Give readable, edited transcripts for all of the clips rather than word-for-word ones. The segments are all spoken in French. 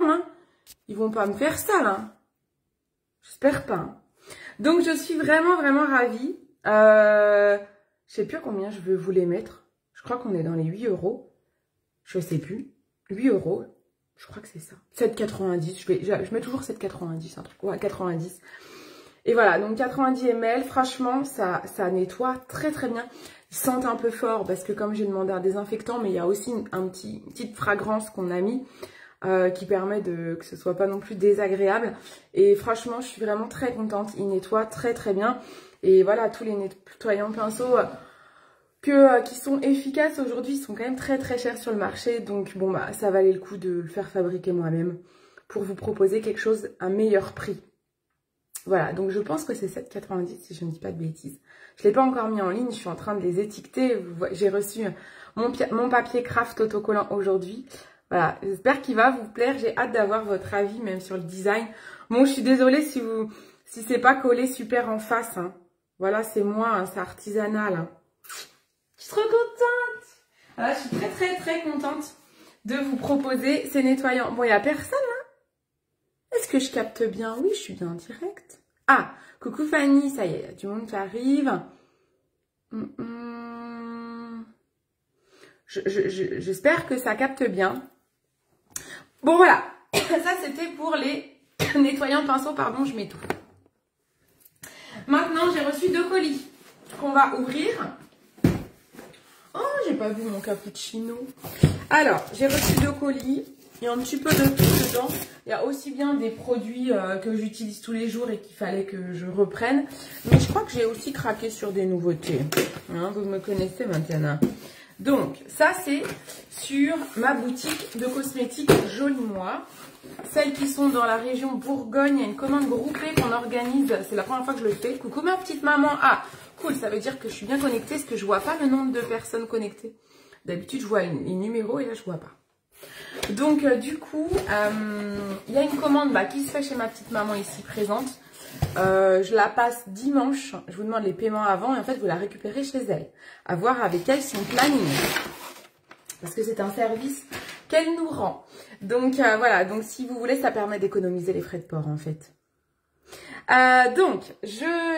hein. Ils vont pas me faire ça, là. J'espère pas. Hein. Donc, je suis vraiment, vraiment ravie. Je sais plus à combien je veux vous les mettre. Je crois qu'on est dans les 8 €. Je sais plus. 8 €. Je crois que c'est ça. 7,90. Je mets toujours 7,90. Un truc. Ouais, 90. Et voilà. Donc, 90 ml. Franchement, ça nettoie très, très bien. Ils sentent un peu fort parce que comme j'ai demandé un désinfectant, mais il y a aussi une petite fragrance qu'on a mis. Qui permet que ce soit pas non plus désagréable. Et franchement, je suis vraiment très contente. Il nettoie très très bien. Et voilà, tous les nettoyants pinceaux qui sont efficaces aujourd'hui sont quand même très très chers sur le marché. Donc bon, bah ça valait le coup de le faire fabriquer moi-même pour vous proposer quelque chose à meilleur prix. Voilà, donc je pense que c'est 7,90 si je ne dis pas de bêtises. Je ne l'ai pas encore mis en ligne, je suis en train de les étiqueter. J'ai reçu mon papier craft autocollant aujourd'hui. Voilà, j'espère qu'il va vous plaire. J'ai hâte d'avoir votre avis, même sur le design. Bon, je suis désolée si c'est pas collé super en face. Hein. Voilà, c'est moi, hein, c'est artisanal. Hein. Je suis trop contente. Voilà, je suis très, très, très contente de vous proposer ces nettoyants. Bon, il n'y a personne, hein. Est-ce que je capte bien? Oui, je suis bien en direct. Ah, coucou Fanny, ça y est, il y a du monde qui arrive. J'espère que ça capte bien. Bon voilà, ça c'était pour les nettoyants pinceaux, pardon, je m'étouffe. Maintenant, j'ai reçu 2 colis qu'on va ouvrir. Oh, j'ai pas vu mon cappuccino. Alors, j'ai reçu 2 colis. Il y a un petit peu de tout dedans. Il y a aussi bien des produits que j'utilise tous les jours et qu'il fallait que je reprenne. Mais je crois que j'ai aussi craqué sur des nouveautés. Hein, vous me connaissez maintenant. Donc, ça, c'est sur ma boutique de cosmétiques Joli Moi. Celles qui sont dans la région Bourgogne, il y a une commande groupée qu'on organise. C'est la première fois que je le fais. Coucou ma petite maman. Ah, cool, ça veut dire que je suis bien connectée, parce que je vois pas le nombre de personnes connectées. D'habitude, je vois les numéros et là, je vois pas. Donc, du coup, il y a une commande qui se fait chez ma petite maman ici présente. Je la passe dimanche. Je vous demande les paiements avant et en fait, vous la récupérez chez elle. À voir avec elle son planning. Parce que c'est un service qu'elle nous rend. Donc, voilà. Donc, si vous voulez, ça permet d'économiser les frais de port, en fait. Donc,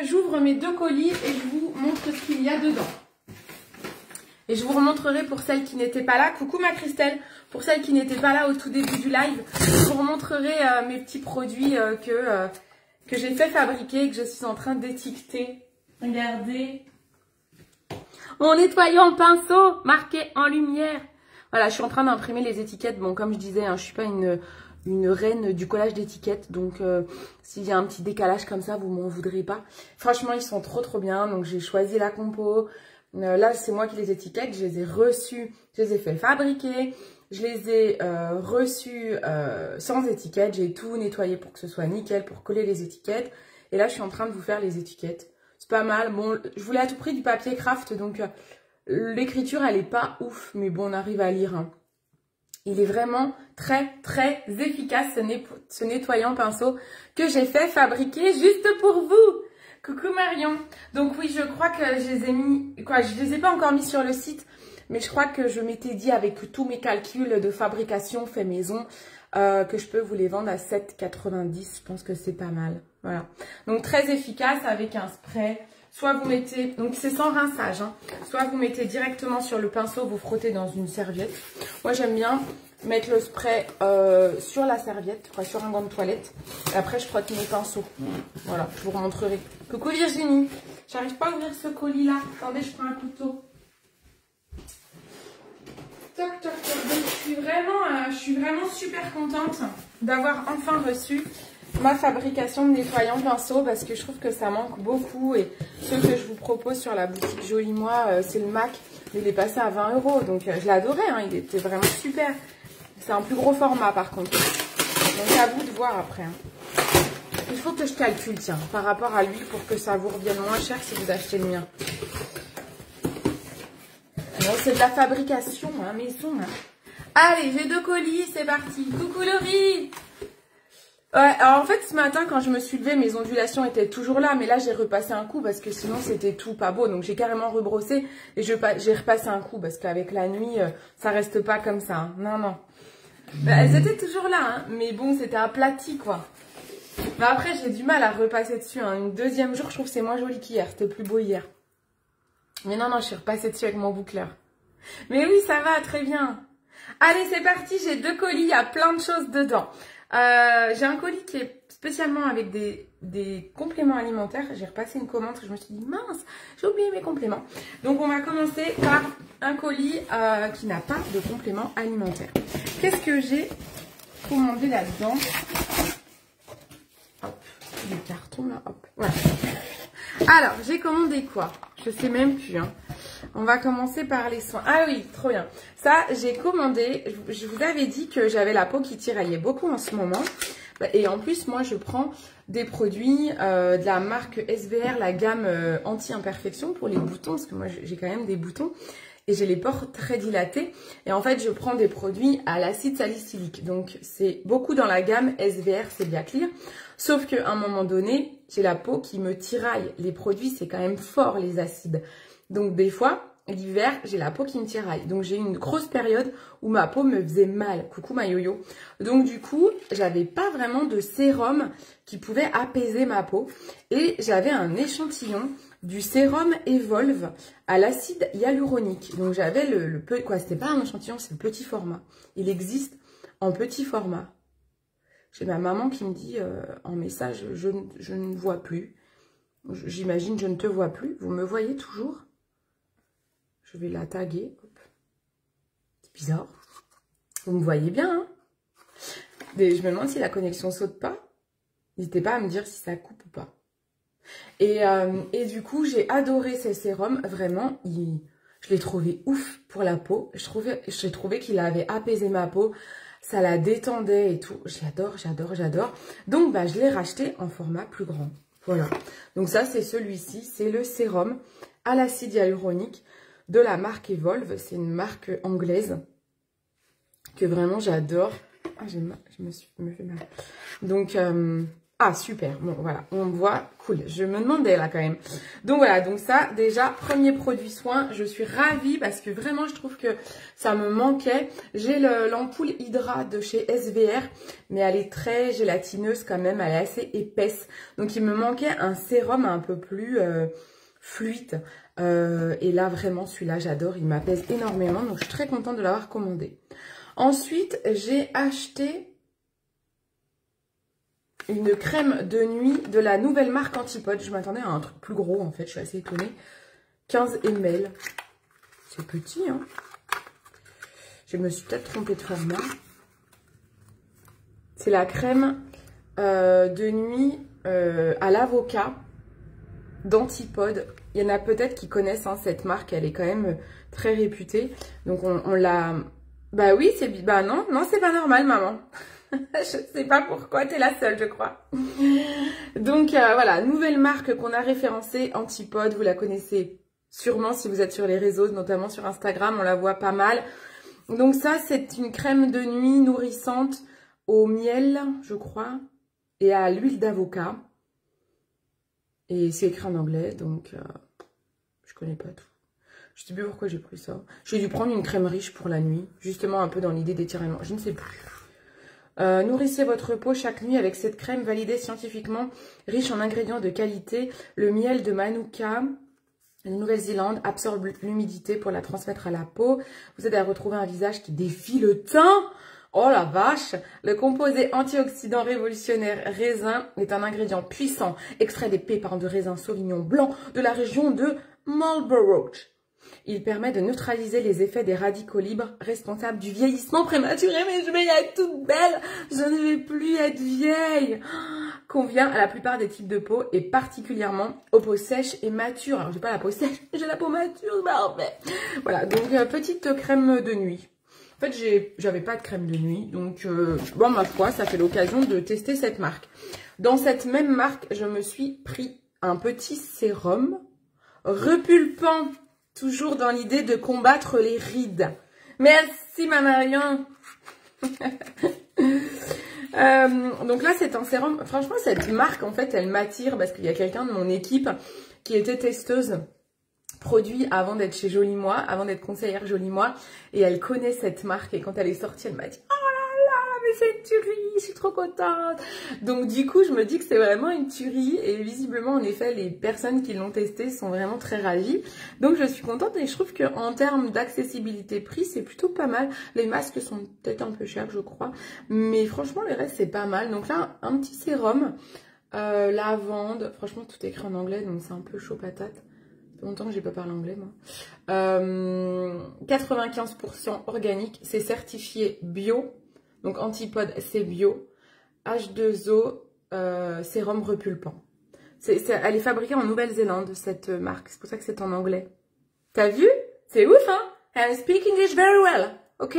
j'ouvre mes 2 colis et je vous montre ce qu'il y a dedans. Et je vous remontrerai pour celles qui n'étaient pas là. Coucou ma Christelle. Pour celles qui n'étaient pas là au tout début du live, je vous remontrerai mes petits produits que j'ai fait fabriquer et que je suis en train d'étiqueter. Regardez. Mon nettoyant pinceau marqué en lumière. Voilà, je suis en train d'imprimer les étiquettes. Bon, comme je disais, hein, je suis pas une reine du collage d'étiquettes. Donc, s'il y a un petit décalage comme ça, vous m'en voudrez pas. Franchement, ils sont trop trop bien. Donc, j'ai choisi la compo. Là, c'est moi qui les étiquette. Je les ai reçus. Je les ai fait fabriquer. Je les ai reçus sans étiquette. J'ai tout nettoyé pour que ce soit nickel, pour coller les étiquettes. Et là, je suis en train de vous faire les étiquettes. C'est pas mal. Bon, je voulais à tout prix du papier craft. Donc, l'écriture, elle est pas ouf. Mais bon, on arrive à lire. Hein. Il est vraiment très, très efficace, ce nettoyant pinceau que j'ai fait fabriquer juste pour vous. Coucou Marion. Donc oui, je crois que je les ai mis... je les ai pas encore mis sur le site. Mais je crois que je m'étais dit avec tous mes calculs de fabrication fait maison que je peux vous les vendre à 7,90. Je pense que c'est pas mal. Voilà. Donc très efficace avec un spray. Soit vous mettez, donc c'est sans rinçage, hein. Soit vous mettez directement sur le pinceau, vous frottez dans une serviette. Moi j'aime bien mettre le spray sur la serviette, sur un gant de toilette. Et après je frotte mes pinceaux. Voilà, je vous remontrerai. Coucou Virginie, j'arrive pas à ouvrir ce colis là. Attendez, je prends un couteau. Toc, toc, toc. Donc, je suis vraiment super contente d'avoir enfin reçu ma fabrication de nettoyant pinceau parce que je trouve que ça manque beaucoup. Et ce que je vous propose sur la boutique Joli Moi, c'est le MAC. Il est passé à 20 €. Donc, je l'adorais. Hein, il était vraiment super. C'est un plus gros format par contre. Donc, à vous de voir après. Hein. Il faut que je calcule, tiens, par rapport à lui pour que ça vous revienne moins cher si vous achetez le mien. C'est de la fabrication, hein, maison. Hein. Allez, j'ai 2 colis, c'est parti. Coucou Laurie. Ouais, alors en fait, ce matin, quand je me suis levée, mes ondulations étaient toujours là. Mais là, j'ai repassé un coup parce que sinon, c'était tout pas beau. Donc, j'ai carrément rebrossé et j'ai repassé un coup parce qu'avec la nuit, ça reste pas comme ça. Hein. Non, non. Bah, elles étaient toujours là, hein, mais bon, c'était aplati, quoi. Mais après, j'ai du mal à repasser dessus. Hein. Une deuxième jour, je trouve que c'est moins joli qu'hier. C'était plus beau hier. Mais non, je suis repassée dessus avec mon boucleur. Mais oui, ça va, très bien. Allez, c'est parti, j'ai 2 colis, il y a plein de choses dedans. J'ai un colis qui est spécialement avec des compléments alimentaires. J'ai repassé une commande, je me suis dit, mince, j'ai oublié mes compléments. Donc, on va commencer par un colis qui n'a pas de compléments alimentaires. Qu'est-ce que j'ai commandé là-dedans? Hop, des cartons là, hop, voilà. Alors, j'ai commandé quoi? Je sais même plus, hein. On va commencer par les soins. Ah oui, trop bien. Ça, j'ai commandé. Je vous avais dit que j'avais la peau qui tiraillait beaucoup en ce moment. Et en plus, moi, je prends des produits de la marque SVR, la gamme anti-imperfection pour les boutons. Parce que moi, j'ai quand même des boutons. Et j'ai les pores très dilatés. Et en fait, je prends des produits à l'acide salicylique. Donc, c'est beaucoup dans la gamme SVR, c'est bien clear. Sauf qu'à un moment donné, j'ai la peau qui me tiraille. Les produits, c'est quand même fort, les acides. Donc, des fois, l'hiver, j'ai la peau qui me tiraille. Donc, j'ai eu une grosse période où ma peau me faisait mal. Coucou ma yo-yo. Donc, du coup, j'avais pas vraiment de sérum qui pouvait apaiser ma peau. Et j'avais un échantillon du sérum Evolve à l'acide hyaluronique. Donc, j'avais quoi, c'était pas un échantillon, c'est le petit format. Il existe en petit format. J'ai ma maman qui me dit en message, je ne vois plus. J'imagine, je ne te vois plus. Vous me voyez toujours? Je vais la taguer. C'est bizarre. Vous me voyez bien, hein? Je me demande si la connexion saute pas. N'hésitez pas à me dire si ça coupe ou pas. Et du coup, j'ai adoré ces sérums. Vraiment, je l'ai trouvé ouf pour la peau. J'ai trouvé qu'il avait apaisé ma peau. Ça la détendait et tout. J'adore, j'adore, j'adore. Donc, bah, je l'ai racheté en format plus grand. Voilà. Donc ça, c'est celui-ci. C'est le sérum à l'acide hyaluronique de la marque Evolve. C'est une marque anglaise que vraiment j'adore. Ah, je me fais mal. Donc, ah, super. Bon, voilà. On me voit. Cool. Je me demandais là quand même. Donc, voilà. Donc ça, déjà, premier produit soin. Je suis ravie parce que vraiment, je trouve que ça me manquait. J'ai l'ampoule Hydra de chez SVR. Mais elle est très gélatineuse quand même. Elle est assez épaisse. Donc, il me manquait un sérum un peu plus fluide. Et là, vraiment, celui-là, j'adore. Il m'apaise énormément. Donc, je suis très contente de l'avoir commandé. Ensuite, j'ai acheté une crème de nuit de la nouvelle marque Antipode. Je m'attendais à un truc plus gros, en fait. Je suis assez étonnée. 15 ml. C'est petit, hein. Je me suis peut-être trompée de format. C'est la crème de nuit à l'avocat d'Antipode. Il y en a peut-être qui connaissent hein, cette marque. Elle est quand même très réputée. Donc, on l'a... Bah oui, c'est... Bah non, c'est pas normal, maman. Je sais pas pourquoi, t'es la seule, je crois. Donc, voilà, nouvelle marque qu'on a référencée, Antipode. Vous la connaissez sûrement si vous êtes sur les réseaux, notamment sur Instagram. On la voit pas mal. Donc ça, c'est une crème de nuit nourrissante au miel, je crois, et à l'huile d'avocat. Et c'est écrit en anglais, donc je connais pas tout. Je sais plus pourquoi j'ai pris ça. J'ai dû prendre une crème riche pour la nuit, justement un peu dans l'idée d'étirement. Je ne sais plus. Nourrissez votre peau chaque nuit avec cette crème validée scientifiquement, riche en ingrédients de qualité. Le miel de Manuka, la Nouvelle-Zélande, absorbe l'humidité pour la transmettre à la peau. Vous aide à retrouver un visage qui défie le temps. Oh la vache! Le composé antioxydant révolutionnaire raisin est un ingrédient puissant, extrait des pépins de raisin Sauvignon blanc de la région de Marlborough. Il permet de neutraliser les effets des radicaux libres responsables du vieillissement prématuré. Mais je vais être toute belle, je ne vais plus être vieille. Convient à la plupart des types de peau et particulièrement aux peaux sèches et matures. Alors, j'ai pas la peau sèche, j'ai la peau mature, parfait. Voilà, donc petite crème de nuit. En fait, j'avais pas de crème de nuit, donc bon, ma foi, ça fait l'occasion de tester cette marque. Dans cette même marque, je me suis pris un petit sérum repulpant. Toujours dans l'idée de combattre les rides. Merci ma Marion. Donc là c'est un sérum. Franchement cette marque en fait elle m'attire parce qu'il y a quelqu'un de mon équipe qui était testeuse produit avant d'être chez Jolie Moi, avant d'être conseillère Jolie Moi. Et elle connaît cette marque et quand elle est sortie elle m'a dit oh là c'est une tuerie, je suis trop contente. Donc du coup, je me dis que c'est vraiment une tuerie et visiblement, en effet, les personnes qui l'ont testé sont vraiment très ravies. Donc je suis contente et je trouve qu'en termes d'accessibilité prix, c'est plutôt pas mal. Les masques sont peut-être un peu chers, je crois, mais franchement, le reste, c'est pas mal. Donc là, un petit sérum, lavande, franchement, tout est écrit en anglais, donc c'est un peu chaud patate. Ça fait longtemps que j'ai pas parlé anglais, moi. 95% organique, c'est certifié bio. Donc Antipode, c'est bio. H2O, sérum repulpant. Elle est fabriquée en Nouvelle-Zélande, cette marque. C'est pour ça que c'est en anglais. T'as vu? C'est ouf, hein? And I speak English very well, ok?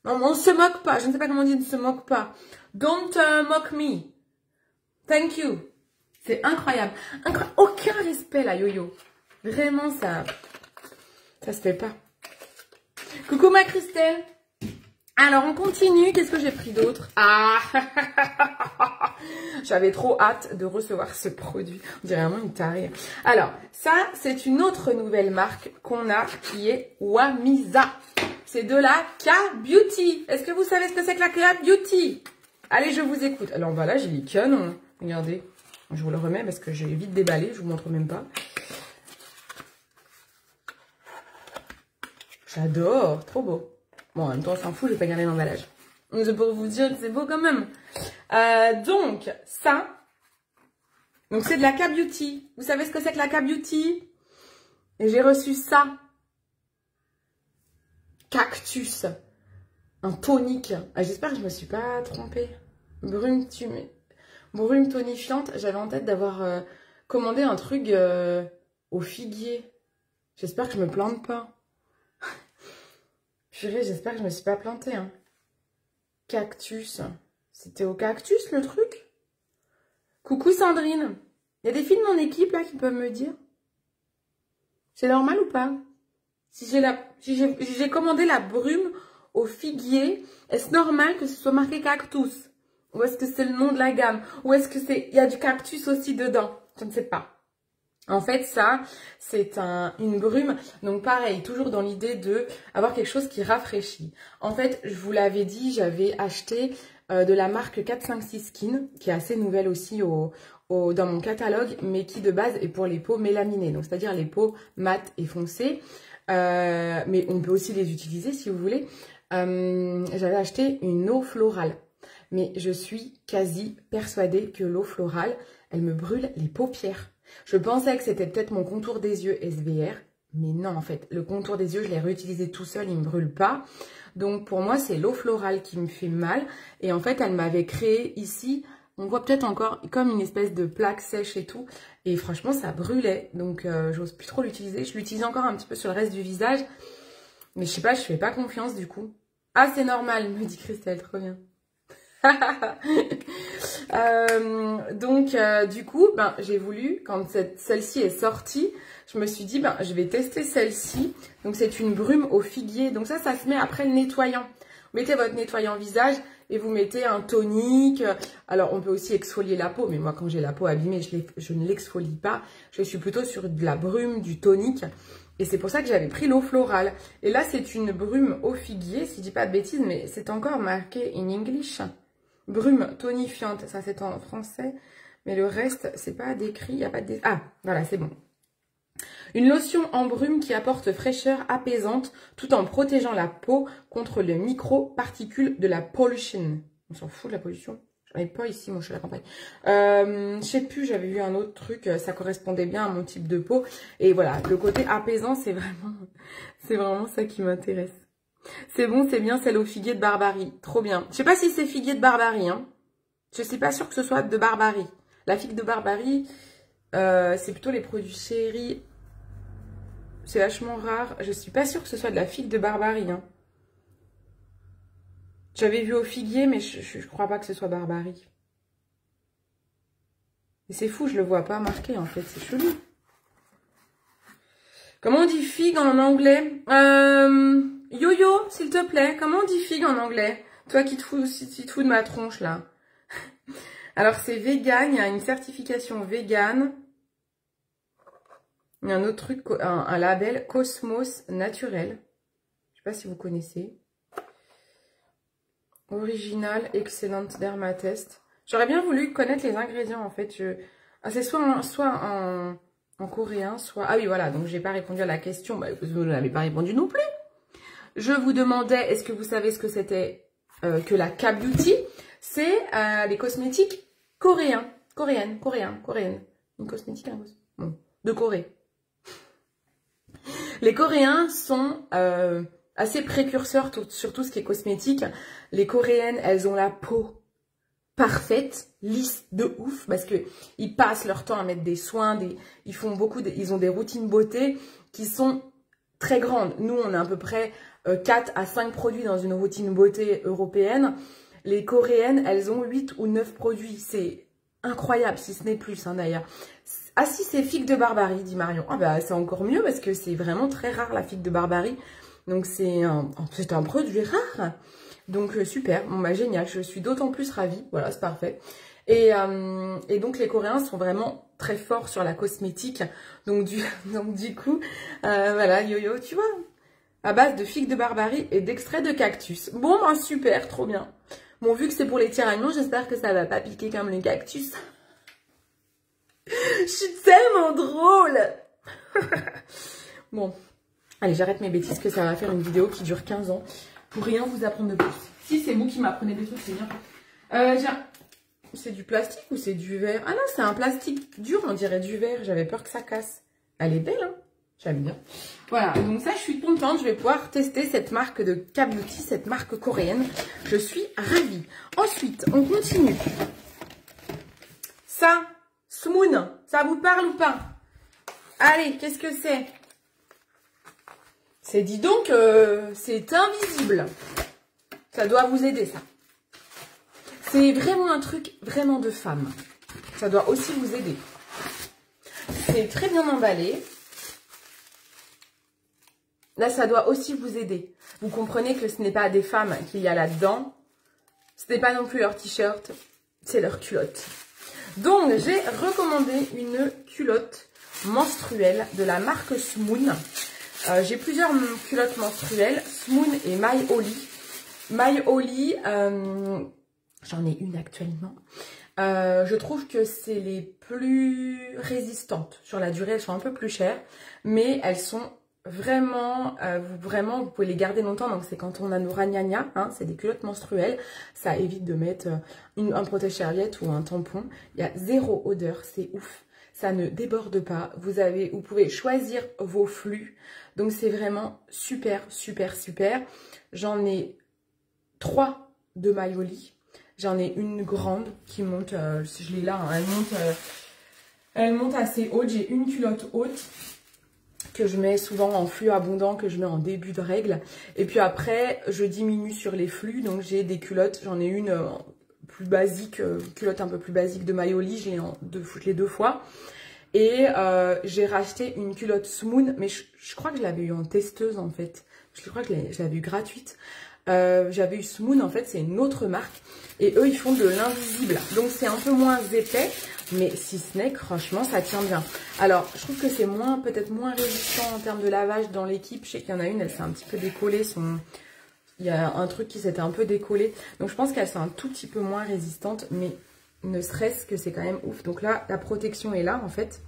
Non, on se moque pas. Je ne sais pas comment on dit ne se moque pas. Don't mock me. Thank you. C'est incroyable. Aucun respect, là, Yo-Yo. Vraiment, ça se fait pas. Coucou, ma Christelle. Alors, on continue. Qu'est-ce que j'ai pris d'autre? Ah, j'avais trop hâte de recevoir ce produit. On dirait vraiment une tarée. Alors, ça, c'est une autre nouvelle marque qu'on a qui est Wamisa. C'est de la K-Beauty. Est-ce que vous savez ce que c'est que la K-Beauty? Allez, je vous écoute. Alors, voilà, j'ai les canons. Regardez. Je vous le remets parce que j'ai vite déballé. Je vous montre même pas. J'adore. Trop beau. Bon, en même temps, on s'en fout, je vais pas garder l'emballage. C'est pour vous dire que c'est beau quand même. Donc, ça. Donc, c'est de la K-Beauty. Vous savez ce que c'est que la K-Beauty? Et j'ai reçu ça. Cactus. Un tonique. Ah, j'espère que je me suis pas trompée. Brume tonifiante. J'avais en tête d'avoir commandé un truc au figuier. J'espère que je me plante pas. Purée, j'espère que je me suis pas plantée. Hein. Cactus. C'était au cactus le truc? Coucou Sandrine. Il y a des filles de mon équipe là qui peuvent me dire. C'est normal ou pas? Si j'ai commandé la brume au figuier, est-ce normal que ce soit marqué cactus? Ou est-ce que c'est le nom de la gamme? Ou est-ce que il y a du cactus aussi dedans? Je ne sais pas. En fait, ça, c'est une brume. Donc, pareil, toujours dans l'idée de avoir quelque chose qui rafraîchit. En fait, je vous l'avais dit, j'avais acheté de la marque 456 Skin, qui est assez nouvelle aussi dans mon catalogue, mais qui de base est pour les peaux mélaminées. Donc, c'est-à-dire les peaux mates et foncées. Mais on peut aussi les utiliser si vous voulez. J'avais acheté une eau florale. Mais je suis quasi persuadée que l'eau florale, elle me brûle les paupières. Je pensais que c'était peut-être mon contour des yeux SVR, mais non en fait. Le contour des yeux, je l'ai réutilisé tout seul, il ne me brûle pas. Donc pour moi, c'est l'eau florale qui me fait mal. Et en fait, elle m'avait créé ici, on voit peut-être encore comme une espèce de plaque sèche et tout. Et franchement, ça brûlait. Donc j'ose plus trop l'utiliser. Je l'utilise encore un petit peu sur le reste du visage. Mais je sais pas, je fais pas confiance du coup. Ah, c'est normal, me dit Christelle, trop bien. Du coup, j'ai voulu, quand celle-ci est sortie, je me suis dit, je vais tester celle-ci. Donc, c'est une brume au figuier. Donc, ça se met après le nettoyant. Vous mettez votre nettoyant visage et vous mettez un tonique. Alors, on peut aussi exfolier la peau. Mais moi, quand j'ai la peau abîmée, je ne l'exfolie pas. Je suis plutôt sur de la brume, du tonique. Et c'est pour ça que j'avais pris l'eau florale. Et là, c'est une brume au figuier, si je dis pas de bêtises, mais c'est encore marqué in English. Brume tonifiante, ça c'est en français, mais le reste, c'est pas décrit, il n'y a pas de... Ah, voilà, c'est bon. Une lotion en brume qui apporte fraîcheur apaisante tout en protégeant la peau contre les micro-particules de la pollution. On s'en fout de la pollution. J'en ai pas ici, moi je suis à la campagne. Je sais plus, j'avais vu un autre truc, ça correspondait bien à mon type de peau. Et voilà, le côté apaisant, c'est vraiment ça qui m'intéresse. C'est bon, c'est bien, celle au figuier de Barbarie. Trop bien. Je sais pas si c'est figuier de Barbarie, hein. Je suis pas sûre que ce soit de Barbarie. La figue de Barbarie, c'est plutôt les produits chéris. C'est vachement rare. Je suis pas sûre que ce soit de la figue de Barbarie, hein. J'avais vu au figuier, mais je crois pas que ce soit Barbarie. Et c'est fou, je le vois pas marqué, en fait. C'est chelou. Comment on dit figue en anglais? Yo-yo, s'il te plaît, comment on dit figue en anglais? Toi qui te fous de ma tronche, là. Alors, c'est vegan, il y a une certification vegan. Il y a un autre truc, un label Cosmos Naturel. Je sais pas si vous connaissez. Original, excellent dermatest. J'aurais bien voulu connaître les ingrédients en fait. Ah, c'est soit en coréen, soit... Ah oui, voilà, donc j'ai pas répondu à la question. Bah, vous n'avez pas répondu non plus. Je vous demandais, est-ce que vous savez ce que c'était que la K-Beauty? C'est les cosmétiques coréens. Coréenne. Une cosmétique, bon, de Corée. Les Coréens sont assez précurseurs sur tout ce qui est cosmétique. Les Coréennes, elles ont la peau parfaite, lisse de ouf, parce que ils passent leur temps à mettre des soins, ils ont des routines beauté qui sont très grandes. Nous, on a à peu près 4 à 5 produits dans une routine beauté européenne. Les Coréennes, elles ont 8 ou 9 produits. C'est incroyable, si ce n'est plus, hein, d'ailleurs. Ah si, c'est figue de Barbarie, dit Marion. Ah bah, c'est encore mieux parce que c'est vraiment très rare, la figue de Barbarie. Donc, c'est un produit rare. Donc, super. Bon, bah, génial. Je suis d'autant plus ravie. Voilà, c'est parfait. Et donc, les Coréens sont vraiment très forts sur la cosmétique. Donc, du coup, voilà, yo-yo, tu vois, à base de figue de Barbarie et d'extrait de cactus. Bon, bah, super, trop bien. Bon, vu que c'est pour les tiraillements, j'espère que ça va pas piquer comme le cactus. Je suis tellement drôle. Bon, allez, j'arrête mes bêtises que ça va faire une vidéo qui dure 15 ans pour rien vous apprendre de plus. Si c'est vous qui m'apprenez des trucs, c'est bien. C'est du plastique ou c'est du verre? Ah non, c'est un plastique dur, on dirait du verre. J'avais peur que ça casse. Elle est belle, hein? J'aime bien. Voilà, donc ça, je suis contente. Je vais pouvoir tester cette marque de K-Beauty, cette marque coréenne. Je suis ravie. Ensuite, on continue. Ça, Smoon, ça vous parle ou pas? Allez, qu'est-ce que c'est? C'est, dis donc, c'est invisible. Ça doit vous aider, ça. C'est vraiment un truc vraiment de femme. Ça doit aussi vous aider. C'est très bien emballé. Là, ça doit aussi vous aider. Vous comprenez que ce n'est pas des femmes qu'il y a là-dedans. Ce n'est pas non plus leur t-shirt, c'est leur culotte. Donc, j'ai recommandé une culotte menstruelle de la marque Smoon. J'ai plusieurs culottes menstruelles, Smoon et My Holly. My Holly, j'en ai une actuellement. Je trouve que c'est les plus résistantes. Sur la durée, elles sont un peu plus chères, mais elles sont vraiment, vous pouvez les garder longtemps. Donc, c'est quand on a nos ragnagnas, hein, c'est des culottes menstruelles. Ça évite de mettre un protège-serviette ou un tampon. Il y a zéro odeur, c'est ouf. Ça ne déborde pas. Vous pouvez choisir vos flux. Donc, c'est vraiment super, super, super. J'en ai 3 de My Holly. J'en ai une grande qui monte, je l'ai là, hein, elle monte assez haute. J'ai une culotte haute que je mets souvent en flux abondant, que je mets en début de règle. Et puis après, je diminue sur les flux. Donc, j'ai des culottes. J'en ai une plus basique, culotte un peu plus basique de My Holly. Je l'ai 2 fois. Et j'ai racheté une culotte Smoon. Mais je crois que je l'avais eu en testeuse, en fait. Je crois que je l'avais eu gratuite. J'avais eu Smoon, en fait, c'est une autre marque. Et eux, ils font de l'invisible. Donc, c'est un peu moins épais. Mais si ce n'est que, franchement, ça tient bien. Alors, je trouve que c'est peut-être moins résistant en termes de lavage dans l'équipe. Je sais qu'il y en a une, elle s'est un petit peu décollée. Il y a un truc qui s'était un peu décollé. Donc, je pense qu'elle sont un tout petit peu moins résistantes. Mais ne serait-ce que c'est quand même ouf. Donc là, la protection est là, en fait.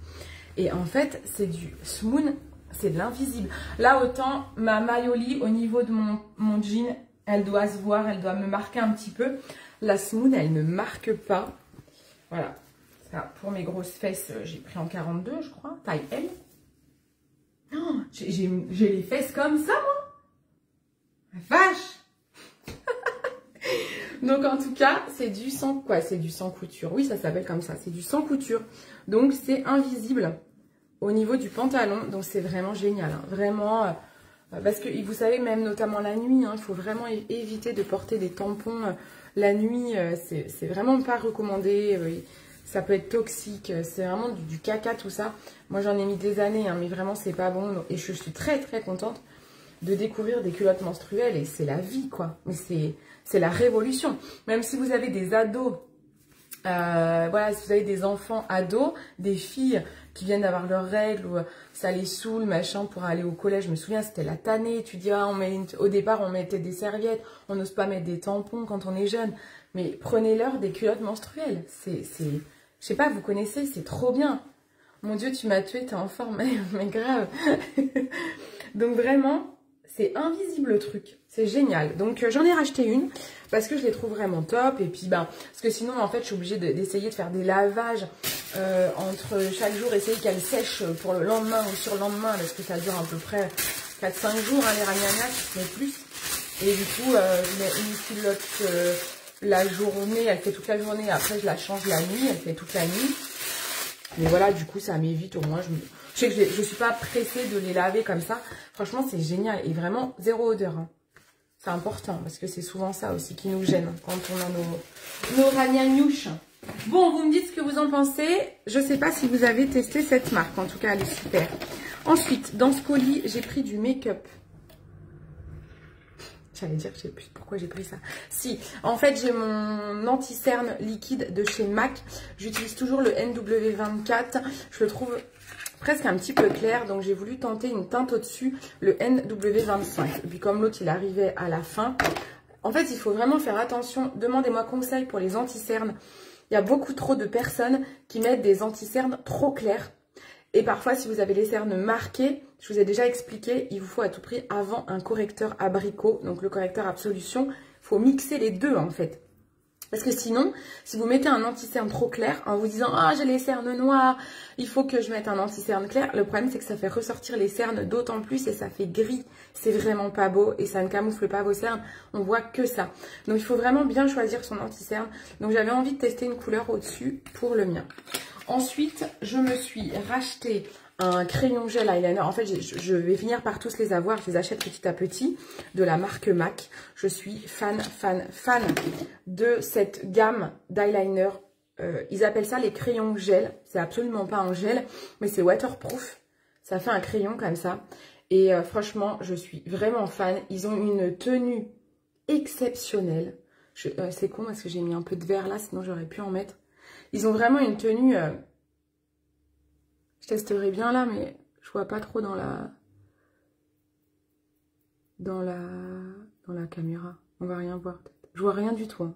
Et en fait, c'est du Smoon, c'est de l'invisible. Là, autant ma My Holly, au niveau de mon jean, elle doit se voir, elle doit me marquer un petit peu. La Smoon, elle ne marque pas. Voilà. Ça, pour mes grosses fesses, j'ai pris en 42, je crois, taille L. Oh, j'ai les fesses comme ça, moi. La vache. Donc, en tout cas, c'est du sans couture. Oui, ça s'appelle comme ça. C'est du sans couture. Donc, c'est invisible au niveau du pantalon. Donc, c'est vraiment génial. Hein. Vraiment, parce que vous savez, même notamment la nuit, hein, il faut vraiment éviter de porter des tampons la nuit. C'est vraiment pas recommandé. Ça peut être toxique. C'est vraiment du caca, tout ça. Moi, j'en ai mis des années, hein, mais vraiment, c'est pas bon. Et je suis très, très contente de découvrir des culottes menstruelles. Et c'est la vie, quoi. Mais c'est la révolution. Même si vous avez des ados Voilà, si vous avez des enfants ados, des filles qui viennent d'avoir leurs règles ou ça les saoule, machin, pour aller au collège. Je me souviens, c'était la tannée. Tu dis, ah, au départ, on mettait des serviettes. On n'ose pas mettre des tampons quand on est jeune. Mais prenez-leur des culottes menstruelles. Je sais pas, vous connaissez, c'est trop bien. Mon Dieu, tu m'as tué, t'es en forme. Mais grave. Donc vraiment, c'est invisible le truc. C'est génial. Donc j'en ai racheté une parce que je les trouve vraiment top. Et puis parce que sinon en fait je suis obligée d'essayer de faire des lavages entre chaque jour, essayer qu'elles sèchent pour le lendemain ou sur le lendemain parce que ça dure à peu près 4-5 jours les ragnagnas, mais plus. Et du coup je mets une culotte la journée, elle fait toute la journée, après je la change la nuit, elle fait toute la nuit. Mais voilà, du coup ça m'évite au moins, je sais que je suis pas pressée de les laver comme ça. Franchement c'est génial et vraiment zéro odeur. Hein. C'est important parce que c'est souvent ça aussi qui nous gêne quand on a nos ragnagnouches. Bon, vous me dites ce que vous en pensez. Je ne sais pas si vous avez testé cette marque. En tout cas, elle est super. Ensuite, dans ce colis, j'ai pris du make-up. J'allais dire, je sais plus pourquoi j'ai pris ça. Si, en fait, j'ai mon anti-cerne liquide de chez MAC. J'utilise toujours le NW24. Je le trouve presque un petit peu clair, donc j'ai voulu tenter une teinte au-dessus, le NW25. Et puis comme l'autre, il arrivait à la fin. En fait, il faut vraiment faire attention. Demandez-moi conseil pour les anti-cernes. Il y a beaucoup trop de personnes qui mettent des anti-cernes trop clairs. Et parfois, si vous avez les cernes marquées, je vous ai déjà expliqué, il vous faut à tout prix avant un correcteur abricot, donc le correcteur Absolution. Il faut mixer les deux en fait. Parce que sinon, si vous mettez un anti-cerne trop clair, en vous disant « Ah, j'ai les cernes noires, il faut que je mette un anti-cerne clair », le problème c'est que ça fait ressortir les cernes d'autant plus et ça fait gris. C'est vraiment pas beau et ça ne camoufle pas vos cernes, on voit que ça. Donc il faut vraiment bien choisir son anti-cerne. Donc j'avais envie de tester une couleur au-dessus pour le mien. Ensuite, je me suis racheté un crayon gel eyeliner. En fait, je vais finir par tous les avoir. Je les achète petit à petit de la marque MAC. Je suis fan de cette gamme d'eyeliner. Ils appellent ça les crayons gel. C'est absolument pas un gel, mais c'est waterproof. Ça fait un crayon comme ça. Et franchement, je suis vraiment fan. Ils ont une tenue exceptionnelle. C'est con parce que j'ai mis un peu de vert là, sinon j'aurais pu en mettre. Ils ont vraiment une tenue... je testerai bien là, mais je vois pas trop dans la caméra. On va rien voir. Je vois rien du tout. Hein.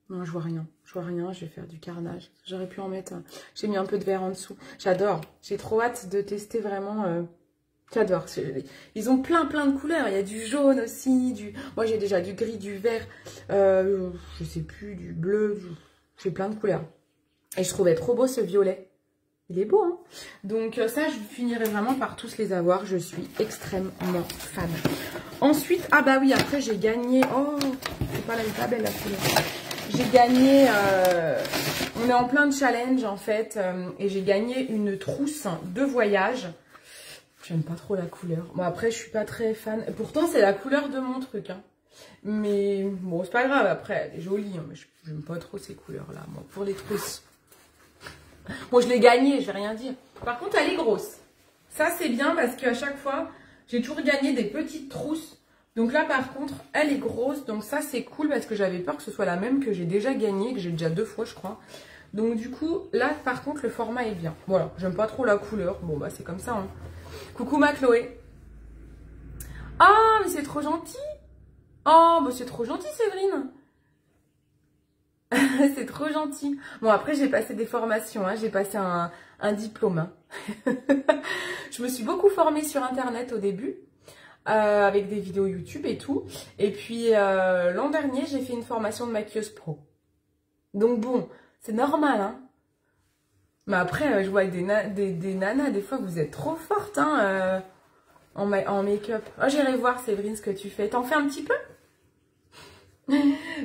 Non, je vois rien. Je vois rien. Je vais faire du carnage. J'aurais pu en mettre. J'ai mis un peu de vert en dessous. J'adore. J'ai trop hâte de tester vraiment. J'adore. Ils ont plein de couleurs. Il y a du jaune aussi. Moi, j'ai déjà du gris, du vert. Je sais plus, du bleu. J'ai plein de couleurs. Et je trouvais trop beau ce violet. Il est beau, hein. Donc ça, je finirai vraiment par tous les avoir. Je suis extrêmement fan. Ensuite, ah bah oui, après j'ai gagné... Oh, c'est pas belle la couleur. J'ai gagné... on est en plein de challenge en fait. Et j'ai gagné une trousse de voyage. J'aime pas trop la couleur. Bon, après, je suis pas très fan. Pourtant, c'est la couleur de mon truc, hein. Mais bon, c'est pas grave. Après, elle est jolie, hein, mais j'aime pas trop ces couleurs-là, moi, pour les trousses. Bon, je l'ai gagnée, je vais rien dire. Par contre, elle est grosse. Ça, c'est bien parce qu'à chaque fois, j'ai toujours gagné des petites trousses. Donc là, par contre, elle est grosse. Donc ça, c'est cool parce que j'avais peur que ce soit la même que j'ai déjà gagnée, que j'ai déjà 2 fois, je crois. Donc du coup, là, par contre, le format est bien. Voilà, j'aime pas trop la couleur. Bon, bah, c'est comme ça, hein. Coucou ma Chloé. Ah, mais c'est trop gentil. Oh, bah c'est trop gentil, Séverine. C'est trop gentil. Bon, après, j'ai passé des formations. Hein. J'ai passé un diplôme. Hein. Je me suis beaucoup formée sur Internet au début. Avec des vidéos YouTube et tout. Et puis, l'an dernier, j'ai fait une formation de maquilleuse pro. Donc bon, c'est normal, hein. Mais après, je vois des nanas, des fois, vous êtes trop fortes, hein, en make-up. Oh, j'irai voir, Séverine, ce que tu fais. T'en fais un petit peu?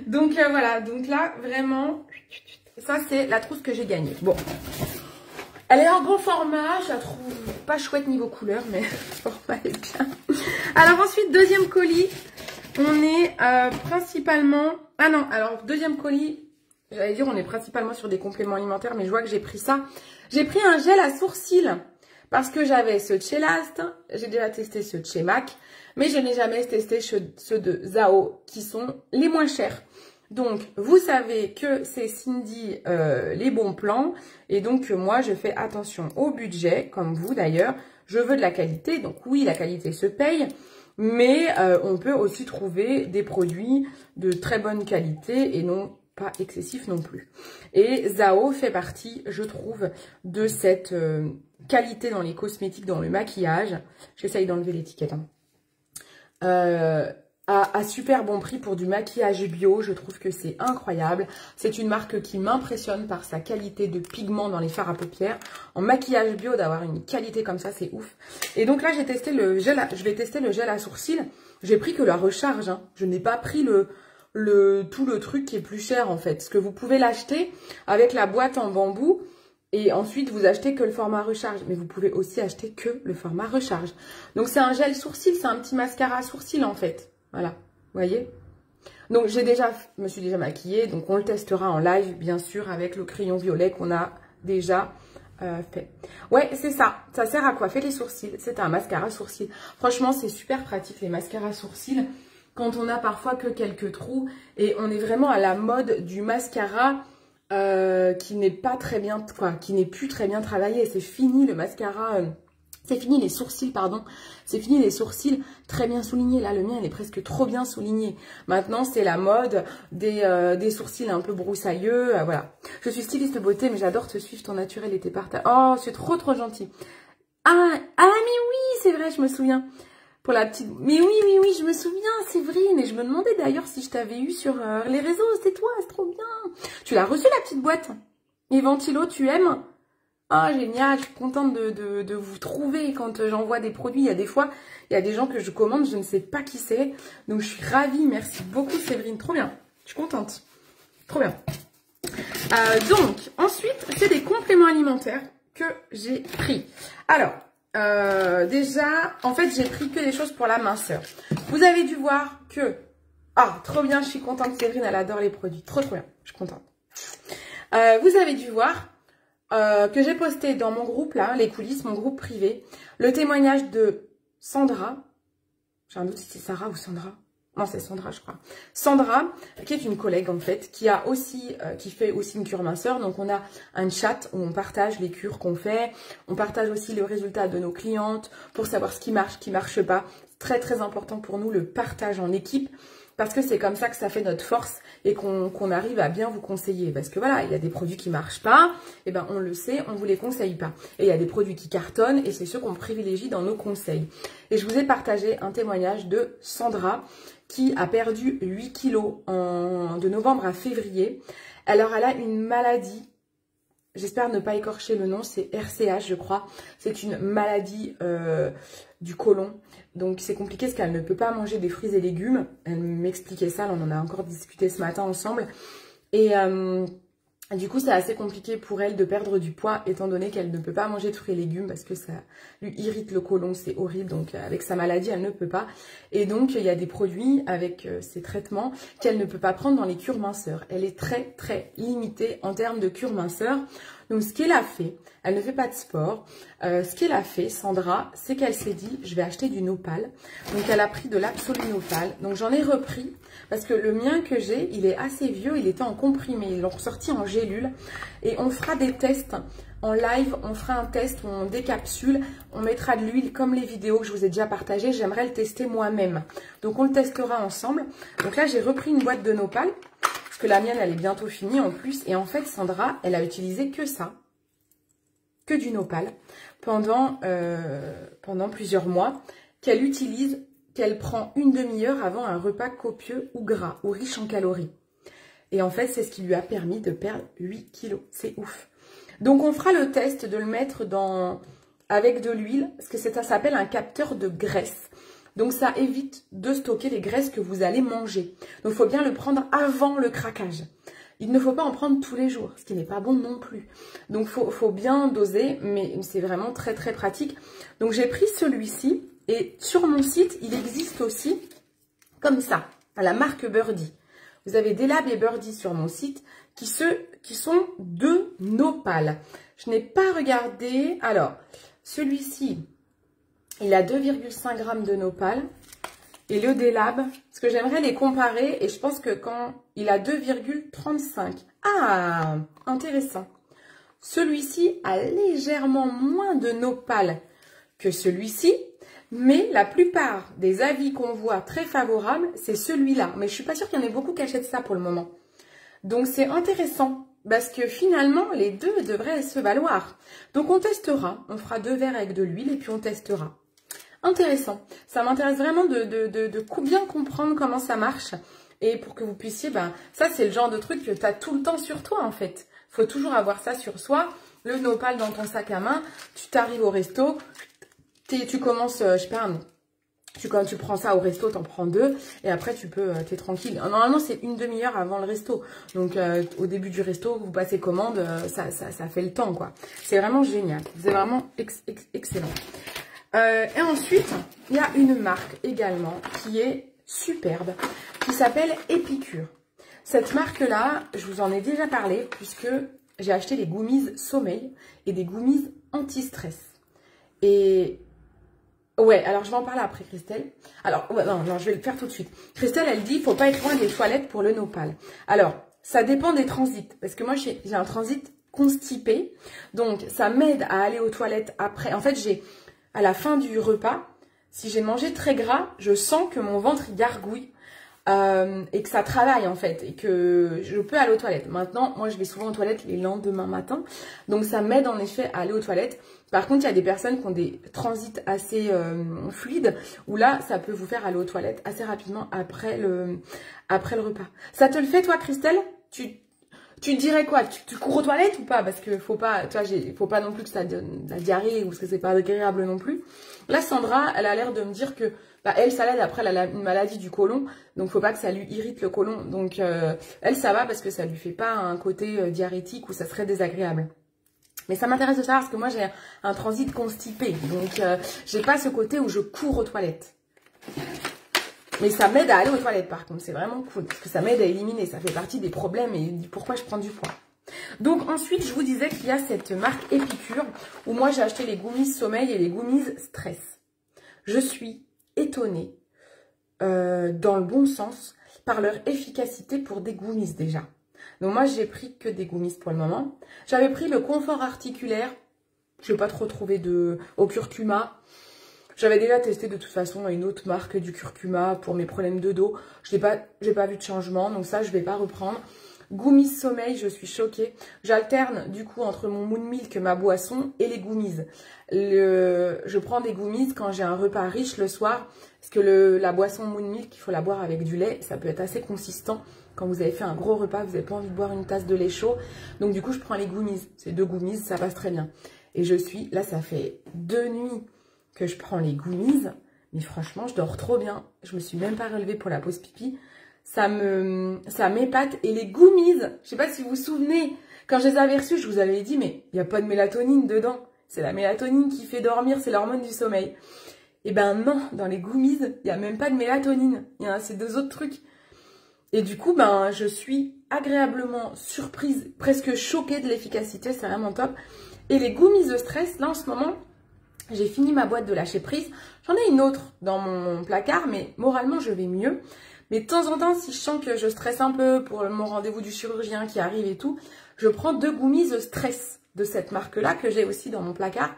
Donc, voilà. Donc là, vraiment, ça, c'est la trousse que j'ai gagnée. Bon. Elle est en bon format. Je la trouve pas chouette niveau couleur, mais le format est bien. Alors, ensuite, deuxième colis. On est principalement... Ah non, alors, deuxième colis... J'allais dire, on est principalement sur des compléments alimentaires, mais je vois que j'ai pris ça. J'ai pris un gel à sourcils parce que j'avais ceux de chez Last. J'ai déjà testé ceux de chez MAC, mais je n'ai jamais testé ceux de Zao qui sont les moins chers. Donc, vous savez que c'est Cindy les bons plans. Et donc, moi, je fais attention au budget, comme vous d'ailleurs. Je veux de la qualité. Donc, oui, la qualité se paye. Mais on peut aussi trouver des produits de très bonne qualité et non pas excessifs non plus. Et Zao fait partie, je trouve, de cette qualité dans les cosmétiques, dans le maquillage. J'essaye d'enlever l'étiquette. À super bon prix pour du maquillage bio, je trouve que c'est incroyable. C'est une marque qui m'impressionne par sa qualité de pigment dans les fards à paupières. En maquillage bio, d'avoir une qualité comme ça, c'est ouf. Et donc là, j'ai testé le gel, je vais tester le gel à sourcils. J'ai pris que la recharge, hein. Je n'ai pas pris tout le truc qui est plus cher en fait. Parce que vous pouvez l'acheter avec la boîte en bambou. Et ensuite, vous achetez que le format recharge. Mais vous pouvez aussi acheter que le format recharge. Donc, c'est un gel sourcil. C'est un petit mascara à sourcil, en fait. Voilà. Vous voyez? Donc, je me suis déjà maquillée. Donc, on le testera en live, bien sûr, avec le crayon violet qu'on a déjà fait. Ouais, c'est ça. Ça sert à coiffer les sourcils. C'est un mascara sourcil. Franchement, c'est super pratique, les mascaras sourcils. Quand on a parfois que quelques trous. Et on est vraiment à la mode du mascara... qui n'est pas très bien, quoi, qui n'est plus très bien travaillé. C'est fini le mascara, c'est fini les sourcils, pardon. C'est fini les sourcils très bien soulignés. Là, le mien, il est presque trop bien souligné. Maintenant, c'est la mode des sourcils un peu broussailleux, voilà. Je suis styliste beauté, mais j'adore te suivre, ton naturel et tes partages. Oh, c'est trop, trop gentil. Ah, mais oui, c'est vrai, je me souviens. Pour la petite... Mais oui, je me souviens, c'est vrai. Mais je me demandais d'ailleurs si je t'avais eu sur les réseaux. C'est toi, c'est trop bien. Tu l'as reçu la petite boîte? Et Ventilo, tu aimes? Ah, génial, je suis contente de vous trouver quand j'envoie des produits. Il y a des fois, il y a des gens que je commande, je ne sais pas qui c'est. Donc, je suis ravie. Merci beaucoup, Séverine. Trop bien. Je suis contente. Trop bien. Donc, ensuite, c'est des compléments alimentaires que j'ai pris. Alors... déjà, en fait, j'ai pris que des choses pour la minceur. Vous avez dû voir que... Ah, trop bien, je suis contente. Séverine, elle adore les produits. Trop, trop bien. Je suis contente. Vous avez dû voir que j'ai posté dans mon groupe, là, les coulisses, mon groupe privé, le témoignage de Sandra. J'ai un doute si c'est Sarah ou Sandra. Non, c'est Sandra, je crois. Sandra, qui est une collègue, en fait, qui fait aussi une cure minceur. Donc, on a un chat où on partage les cures qu'on fait. On partage aussi le résultat de nos clientes pour savoir ce qui marche pas. C'est très, très important pour nous, le partage en équipe. Parce que c'est comme ça que ça fait notre force et qu'on arrive à bien vous conseiller. Parce que voilà, il y a des produits qui marchent pas, et ben on le sait, on vous les conseille pas. Et il y a des produits qui cartonnent et c'est ceux qu'on privilégie dans nos conseils. Et je vous ai partagé un témoignage de Sandra qui a perdu 8 kilos de novembre à février. Alors elle a une maladie, j'espère ne pas écorcher le nom, c'est RCH je crois. C'est une maladie du côlon. Donc c'est compliqué parce qu'elle ne peut pas manger des fruits et légumes. Elle m'expliquait ça, on en a encore discuté ce matin ensemble. Et du coup c'est assez compliqué pour elle de perdre du poids étant donné qu'elle ne peut pas manger de fruits et légumes parce que ça lui irrite le côlon, c'est horrible. Donc avec sa maladie elle ne peut pas. Et donc il y a des produits avec ces traitements qu'elle ne peut pas prendre dans les cures minceurs. Elle est très très limitée en termes de cure minceur. Donc ce qu'elle a fait, elle ne fait pas de sport, ce qu'elle a fait, Sandra, c'est qu'elle s'est dit, je vais acheter du Nopal. Donc elle a pris de l'Absolu Nopal. Donc j'en ai repris, parce que le mien que j'ai, il est assez vieux, il était en comprimé, ils l'ont ressorti en gélule. Et on fera des tests en live, on fera un test où on décapsule, on mettra de l'huile comme les vidéos que je vous ai déjà partagées. J'aimerais le tester moi-même. Donc on le testera ensemble. Donc là j'ai repris une boîte de Nopal. Parce que la mienne, elle est bientôt finie en plus. Et en fait, Sandra, elle a utilisé que ça. Que du Nopal. Pendant plusieurs mois. Qu'elle utilise, qu'elle prend une demi-heure avant un repas copieux ou gras. Ou riche en calories. Et en fait, c'est ce qui lui a permis de perdre 8 kilos. C'est ouf. Donc, on fera le test de le mettre avec de l'huile. Parce que ça s'appelle un capteur de graisse. Donc, ça évite de stocker les graisses que vous allez manger. Donc, il faut bien le prendre avant le craquage. Il ne faut pas en prendre tous les jours, ce qui n'est pas bon non plus. Donc, faut bien doser, mais c'est vraiment très, très pratique. Donc, j'ai pris celui-ci. Et sur mon site, il existe aussi comme ça, à la marque Birdie. Vous avez des Lab et Birdie sur mon site qui sont de Nopal. Je n'ai pas regardé. Alors, celui-ci... Il a 2,5 g de Nopal. et le Delab, parce que j'aimerais les comparer et je pense que quand il a 2,35. Ah, intéressant. Celui-ci a légèrement moins de nopal que celui-ci, mais la plupart des avis qu'on voit très favorables, c'est celui-là. Mais je suis pas sûre qu'il y en ait beaucoup qui achètent ça pour le moment. Donc c'est intéressant, parce que finalement, les deux devraient se valoir. Donc on testera, on fera 2 verres avec de l'huile et puis on testera. Intéressant, ça m'intéresse vraiment de bien comprendre comment ça marche. Et pour que vous puissiez, ça c'est le genre de truc que tu as tout le temps sur toi en fait. Faut toujours avoir ça sur soi, le nopal dans ton sac à main, tu t'arrives au resto, tu commences, je sais pas, quand tu prends ça au resto, t'en prends 2 et après tu peux, t'es tranquille. Normalement c'est une demi-heure avant le resto, donc au début du resto, vous passez commande, ça fait le temps quoi. C'est vraiment génial, c'est vraiment excellent. Et ensuite, il y a une marque également qui est superbe, qui s'appelle Épicure. Cette marque-là, je vous en ai déjà parlé puisque j'ai acheté les gummies sommeil et des gummies anti-stress. Et ouais, alors je vais en parler après Christelle. Alors, ouais, non, je vais le faire tout de suite. Christelle, elle dit, il ne faut pas être loin des toilettes pour le nopal. Alors, ça dépend des transits. Parce que moi, j'ai un transit constipé. Donc, ça m'aide à aller aux toilettes après. En fait, à la fin du repas, si j'ai mangé très gras, je sens que mon ventre gargouille. Et que ça travaille en fait et que je peux aller aux toilettes. Maintenant, moi je vais souvent aux toilettes les lendemains matin, donc ça m'aide en effet à aller aux toilettes. Par contre, il y a des personnes qui ont des transits assez fluides où là, ça peut vous faire aller aux toilettes assez rapidement après le repas. Ça te le fait toi, Christelle? Tu dirais quoi? Tu cours aux toilettes ou pas? Parce que faut pas, tu vois, faut pas non plus que ça donne la diarrhée ou parce que c'est pas agréable non plus. Là, Sandra, elle a l'air de me dire que elle, ça l'aide. Après, elle a une maladie du côlon, donc faut pas que ça lui irrite le côlon. Donc, elle, ça va parce que ça lui fait pas un côté diarrhétique où ça serait désagréable. Mais ça m'intéresse de savoir parce que moi, j'ai un transit constipé, donc j'ai pas ce côté où je cours aux toilettes. Mais ça m'aide à aller aux toilettes par contre, c'est vraiment cool, parce que ça m'aide à éliminer, ça fait partie des problèmes et pourquoi je prends du poids. Donc ensuite, je vous disais qu'il y a cette marque Épicure, où moi j'ai acheté les gummies sommeil et les gummies stress. Je suis étonnée, dans le bon sens, par leur efficacité pour des gummies déjà. Donc moi j'ai pris que des gummies pour le moment. J'avais pris le confort articulaire, je n'ai pas trop trouvé au curcuma. J'avais déjà testé de toute façon une autre marque du curcuma pour mes problèmes de dos. Je n'ai pas vu de changement, donc ça, je ne vais pas reprendre. Gummies sommeil, je suis choquée. J'alterne du coup entre mon Moon Milk, ma boisson, et les gummies. Je prends des gummies quand j'ai un repas riche le soir, parce que la boisson Moon Milk, il faut la boire avec du lait. Ça peut être assez consistant. Quand vous avez fait un gros repas, vous n'avez pas envie de boire une tasse de lait chaud. Donc du coup, je prends les gummies. C'est 2 gummies, ça passe très bien. Et là, ça fait 2 nuits que je prends les gummies, mais franchement, je dors trop bien. Je me suis même pas relevée pour la pause pipi. Ça m'épate. Et les gummies, je sais pas si vous vous souvenez, quand je les avais reçus, je vous avais dit, mais il n'y a pas de mélatonine dedans. C'est la mélatonine qui fait dormir, c'est l'hormone du sommeil. Et ben non, dans les gummies, il n'y a même pas de mélatonine. Il y a ces 2 autres trucs. Et du coup, je suis agréablement surprise, presque choquée de l'efficacité. C'est vraiment top. Et les gummies de stress, là en ce moment, j'ai fini ma boîte de lâcher prise. J'en ai une autre dans mon placard, mais moralement, je vais mieux. Mais de temps en temps, si je sens que je stresse un peu pour mon rendez-vous du chirurgien qui arrive et tout, je prends 2 gummies stress de cette marque-là que j'ai aussi dans mon placard.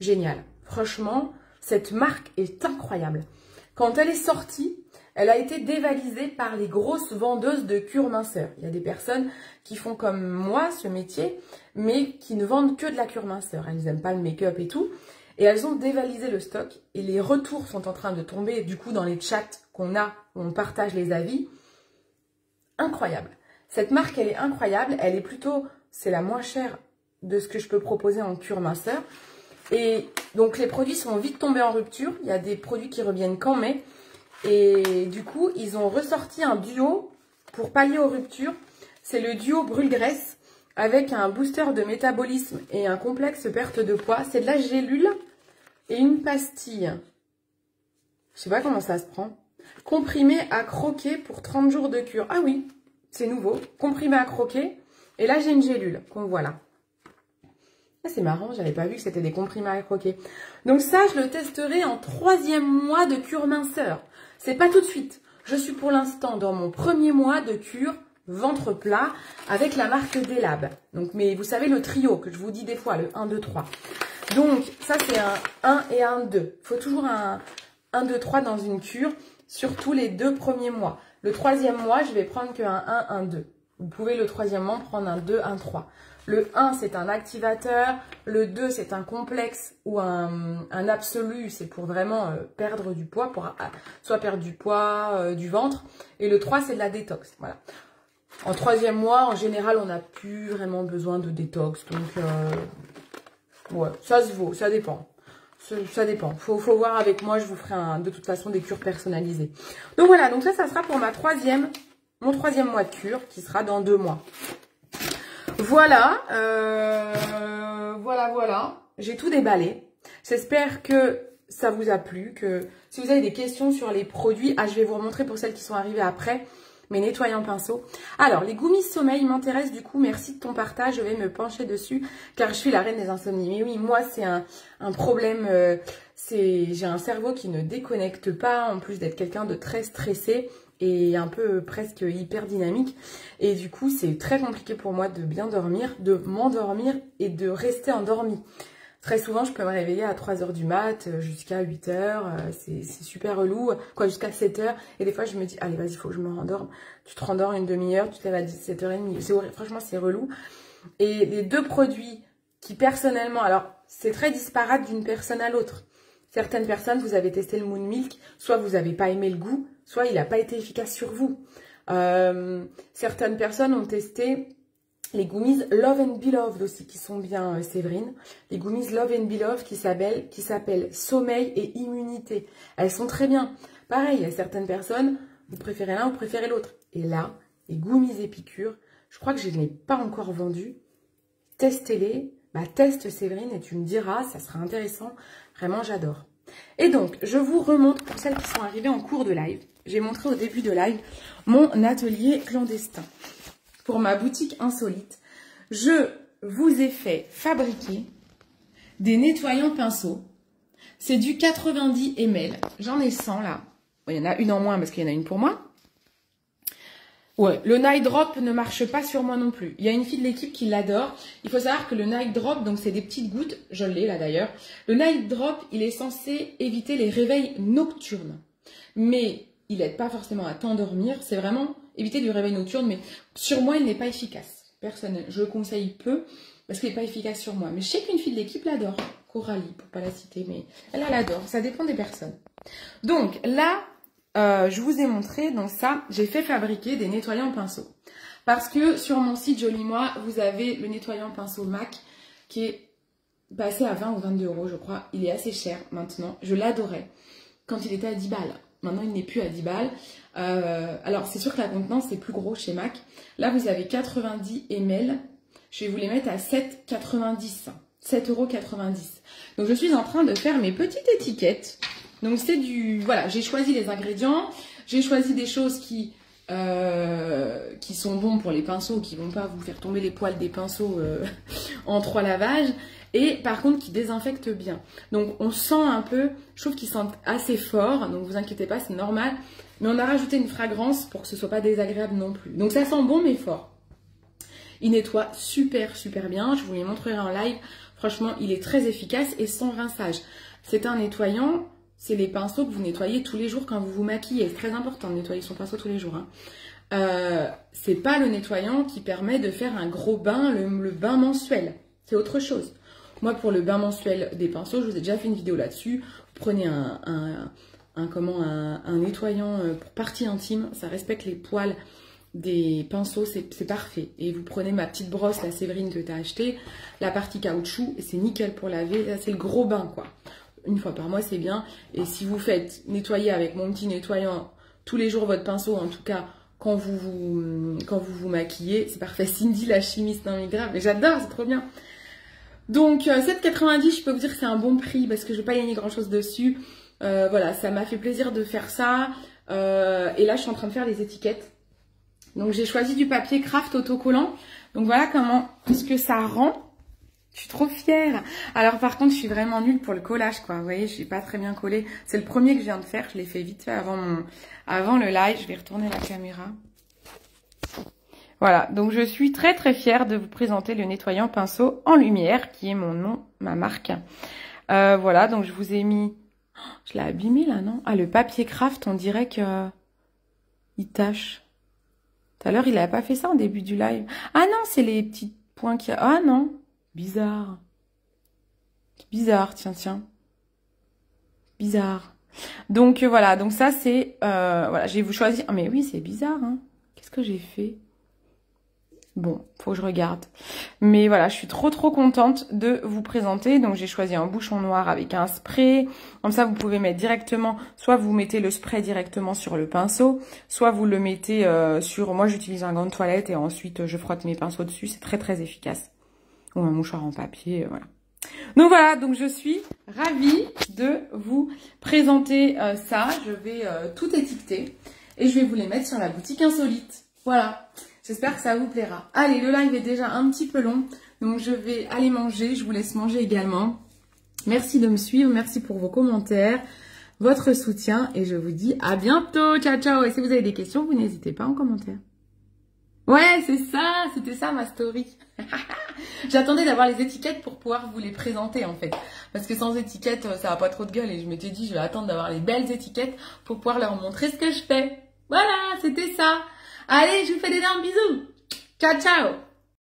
Génial. Franchement, cette marque est incroyable. Quand elle est sortie, elle a été dévalisée par les grosses vendeuses de cure minceur. Il y a des personnes qui font comme moi ce métier, mais qui ne vendent que de la cure minceur. Elles n'aiment pas le make-up et tout. Et elles ont dévalisé le stock. Et les retours sont en train de tomber, du coup, dans les chats qu'on a, où on partage les avis. Incroyable. Cette marque, elle est incroyable. Elle est plutôt, c'est la moins chère de ce que je peux proposer en cure minceur. Et donc, les produits sont vite tombés en rupture. Il y a des produits qui reviennent qu'en mai. Et du coup, ils ont ressorti un duo pour pallier aux ruptures. C'est le duo brûle-graisse avec un booster de métabolisme et un complexe perte de poids. C'est de la gélule et une pastille. Je sais pas comment ça se prend. Comprimé à croquer pour 30 jours de cure. Ah oui, c'est nouveau. Comprimé à croquer. Et là, j'ai une gélule qu'on voit là. Ah, c'est marrant, j'avais pas vu que c'était des comprimés à croquer. Donc ça, je le testerai en 3e mois de cure minceur. C'est pas tout de suite. Je suis pour l'instant dans mon premier mois de cure ventre plat avec la marque Delab. Donc, mais vous savez le trio que je vous dis des fois, le 1, 2, 3. Donc, ça c'est un 1 et un 2. Il faut toujours un 1, 2, 3 dans une cure, surtout les 2 premiers mois. Le 3e mois, je vais prendre qu'un 1, 1, 2. Vous pouvez le 3e mois prendre un 2, un 3. Le 1, c'est un activateur. Le 2, c'est un complexe ou un absolu. C'est pour vraiment perdre du poids, pour soit perdre du poids, du ventre. Et le 3, c'est de la détox. Voilà. En 3e mois, en général, on n'a plus vraiment besoin de détox. Donc, ouais, ça se vaut, ça dépend. Ça dépend. Faut voir avec moi, je vous ferai de toute façon des cures personnalisées. Donc voilà, donc ça sera pour mon 3e mois de cure qui sera dans 2 mois. Voilà, voilà. J'ai tout déballé. J'espère que ça vous a plu, que si vous avez des questions sur les produits, je vais vous remontrer pour celles qui sont arrivées après, mes nettoyants pinceaux. Alors, les gummies sommeil m'intéressent du coup, merci de ton partage, je vais me pencher dessus, car je suis la reine des insomnies. Mais oui, moi c'est un problème, j'ai un cerveau qui ne déconnecte pas, en plus d'être quelqu'un de très stressé, et un peu presque hyper dynamique. Et du coup, c'est très compliqué pour moi de bien dormir, de m'endormir et de rester endormie. Très souvent, je peux me réveiller à 3 h du mat jusqu'à 8 h. C'est super relou. Quoi, jusqu'à 7 h. Et des fois, je me dis, allez, vas-y, il faut que je me rendorme. Tu te rendors une demi-heure, tu te lèves à 17 h 30. C'est horrible. Franchement, c'est relou. Et les 2 produits qui, personnellement, alors, c'est très disparate d'une personne à l'autre. Certaines personnes, vous avez testé le Moon Milk, soit vous n'avez pas aimé le goût, soit il n'a pas été efficace sur vous. Certaines personnes ont testé les gummies Love and Beloved aussi, qui sont bien, Séverine. Les gummies Love and Beloved qui s'appellent Sommeil et Immunité. Elles sont très bien. Pareil, il y a certaines personnes, vous préférez l'un, vous préférez l'autre. Et là, les gummies Épicure, je crois que je ne l'ai pas encore vendu. Testez-les. Teste Séverine et tu me diras, ça sera intéressant. Vraiment, j'adore. Et donc, je vous remonte pour celles qui sont arrivées en cours de live. J'ai montré au début de live mon atelier clandestin. Pour ma boutique insolite, je vous ai fait fabriquer des nettoyants pinceaux. C'est du 90 ml. J'en ai 100 là. Bon, il y en a une en moins parce qu'il y en a une pour moi. Ouais, le Night Drop ne marche pas sur moi non plus. Il y a une fille de l'équipe qui l'adore. Il faut savoir que le Night Drop, donc c'est des petites gouttes, je l'ai là d'ailleurs. Le Night Drop, il est censé éviter les réveils nocturnes. Mais il n'aide pas forcément à t'endormir. C'est vraiment éviter du réveil nocturne. Mais sur moi, il n'est pas efficace. Personnellement, je le conseille peu parce qu'il n'est pas efficace sur moi. Mais je sais qu'une fille de l'équipe l'adore. Coralie, pour pas la citer, mais elle l'adore. Ça dépend des personnes. Donc là... je vous ai montré, donc ça, j'ai fait fabriquer des nettoyants pinceaux. Parce que sur mon site Joli Moi, vous avez le nettoyant pinceau MAC qui est passé à 20 ou 22 €, je crois. Il est assez cher maintenant. Je l'adorais quand il était à 10 balles. Maintenant, il n'est plus à 10 balles. Alors, c'est sûr que la contenance est plus gros chez MAC. Là, vous avez 90 ml. Je vais vous les mettre à 7,90 €. 7,90 €. Donc, je suis en train de faire mes petites étiquettes. Donc c'est du... Voilà, j'ai choisi les ingrédients, j'ai choisi des choses qui sont bons pour les pinceaux, qui ne vont pas vous faire tomber les poils des pinceaux en 3 lavages, et par contre qui désinfectent bien. Donc on sent un peu, je trouve qu'ils sentent assez fort, donc vous inquiétez pas, c'est normal, mais on a rajouté une fragrance pour que ce ne soit pas désagréable non plus. Donc ça sent bon mais fort. Il nettoie super bien, je vous les montrerai en live, franchement il est très efficace et sans rinçage. C'est un nettoyant... C'est les pinceaux que vous nettoyez tous les jours quand vous vous maquillez. C'est très important de nettoyer son pinceau tous les jours. C'est pas le nettoyant qui permet de faire un gros bain, le bain mensuel. C'est autre chose. Moi, pour le bain mensuel des pinceaux, je vous ai déjà fait une vidéo là-dessus. Vous prenez un nettoyant pour partie intime. Ça respecte les poils des pinceaux, c'est parfait. Et vous prenez ma petite brosse, la Séverine que tu as achetée, la partie caoutchouc, et c'est nickel pour laver. Là, c'est le gros bain, quoi. Une fois par mois, c'est bien. Et si vous faites nettoyer avec mon petit nettoyant tous les jours votre pinceau, en tout cas quand vous vous maquillez, c'est parfait. Cindy, la chimiste, non mais grave, mais j'adore, c'est trop bien. Donc 7,90 €, je peux vous dire que c'est un bon prix parce que je ne vais pas gagner grand chose dessus. Voilà, ça m'a fait plaisir de faire ça. Et là, je suis en train de faire les étiquettes. Donc j'ai choisi du papier craft autocollant. Donc voilà comment est-ce que ça rend. Je suis trop fière. Alors par contre, je suis vraiment nulle pour le collage, quoi. Vous voyez, je suis pas très bien collée. C'est le premier que je viens de faire. Je l'ai fait vite fait avant le live. Je vais retourner la caméra. Voilà, donc je suis très très fière de vous présenter le nettoyant pinceau en lumière, qui est mon nom, ma marque. Voilà, donc je vous ai mis... Je l'ai abîmé là, non? Ah, le papier craft, on dirait que... il tâche. Tout à l'heure, il n'avait pas fait ça en début du live. Ah non, c'est les petits points qu'il y a... Ah non, bizarre. C'est bizarre, tiens, tiens. Bizarre. Donc voilà, donc ça c'est... voilà, je vais vous choisir... Ah mais oui, c'est bizarre, hein. Qu'est-ce que j'ai fait? Bon, faut que je regarde. Mais voilà, je suis trop contente de vous présenter. Donc j'ai choisi un bouchon noir avec un spray. Comme ça, vous pouvez mettre directement, soit vous mettez le spray directement sur le pinceau, soit vous le mettez sur... Moi, j'utilise un gant de toilette et ensuite je frotte mes pinceaux dessus. C'est très efficace. Ou un mouchoir en papier, voilà. Donc voilà, donc je suis ravie de vous présenter ça. Je vais tout étiqueter et je vais vous les mettre sur la boutique insolite. Voilà. J'espère que ça vous plaira. Allez, le live est déjà un petit peu long, donc je vais aller manger. Je vous laisse manger également. Merci de me suivre, merci pour vos commentaires, votre soutien et je vous dis à bientôt. Ciao, ciao. Et si vous avez des questions, vous n'hésitez pas en commentaire. Ouais, c'est ça, c'était ça ma story. J'attendais d'avoir les étiquettes pour pouvoir vous les présenter en fait. Parce que sans étiquette, ça n'a pas trop de gueule et je m'étais dit, je vais attendre d'avoir les belles étiquettes pour pouvoir leur montrer ce que je fais. Voilà, c'était ça. Allez, je vous fais d'énormes bisous. Ciao, ciao.